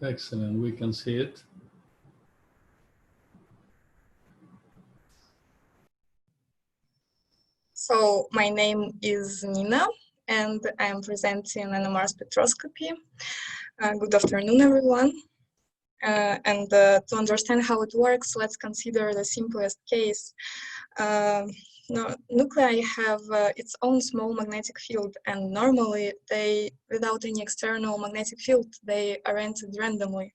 Excellent, we can see it. So my name is Nina, and I am presenting NMR spectroscopy. Good afternoon, everyone. To understand how it works, let's consider the simplest case. Nuclei have its own small magnetic field, and normally without any external magnetic field, they are entered randomly.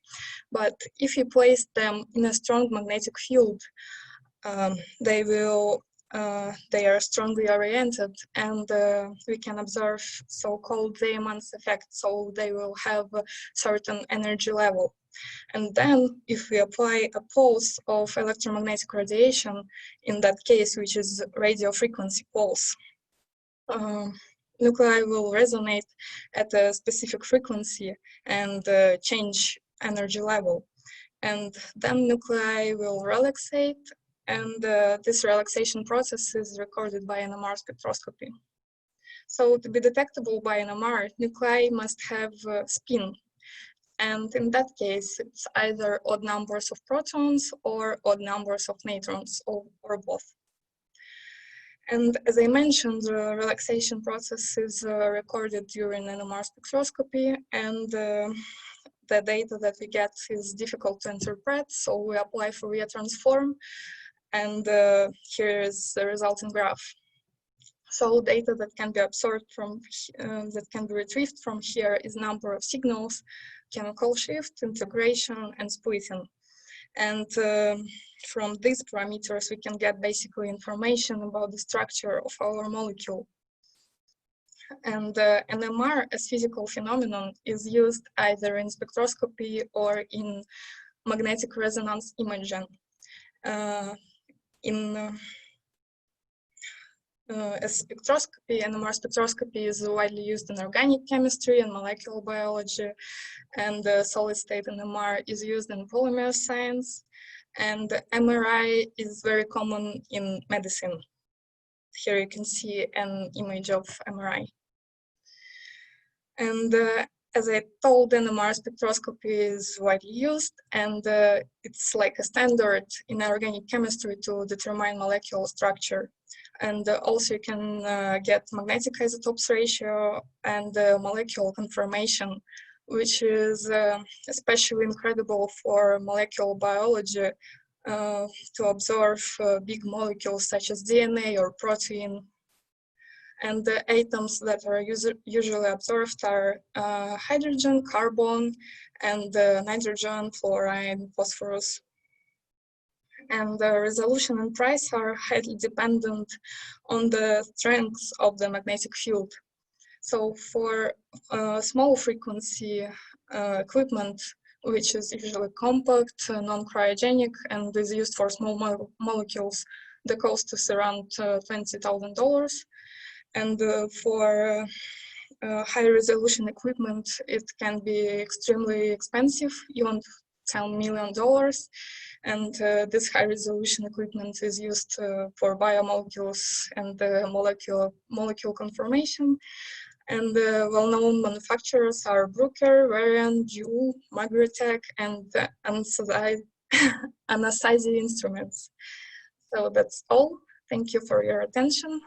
But if you place them in a strong magnetic field, they are strongly oriented, and we can observe so-called Resonnance effect, so they will have a certain energy level. And then if we apply a pulse of electromagnetic radiation, in that case, which is radio frequency pulse, nuclei will resonate at a specific frequency and change energy level. And then nuclei will relaxate, and this relaxation process is recorded by NMR spectroscopy. So to be detectable by NMR, nuclei must have spin. And in that case, it's either odd numbers of protons or odd numbers of neutrons, or both. And as I mentioned, the relaxation process is recorded during NMR spectroscopy, and the data that we get is difficult to interpret, so we apply Fourier transform, and here is the resulting graph. So data that can be absorbed from, that can be retrieved from here is number of signals, chemical shift, integration, and splitting. And from these parameters, we can get basically information about the structure of our molecule. And NMR as physical phenomenon is used either in spectroscopy or in magnetic resonance imaging. As spectroscopy, NMR spectroscopy is widely used in organic chemistry and molecular biology, and solid state NMR is used in polymer science, and MRI is very common in medicine. Here you can see an image of MRI. And as I told, NMR spectroscopy is widely used, and it's like a standard in organic chemistry to determine molecular structure. And also you can get magnetic isotopes ratio and molecular conformation, which is especially incredible for molecular biology to observe big molecules such as DNA or protein. And the atoms that are usually observed are hydrogen, carbon, and nitrogen, fluorine, phosphorus. And the resolution and price are highly dependent on the strength of the magnetic field. So for small frequency equipment, which is usually compact, non-cryogenic, and is used for small molecules, the cost is around $20,000. And for high resolution equipment, it can be extremely expensive, even $10 million. And this high resolution equipment is used for biomolecules and molecule conformation. And well-known manufacturers are Bruker, Varian, Joule, Magritech, and Anasizi Instruments. So that's all. Thank you for your attention.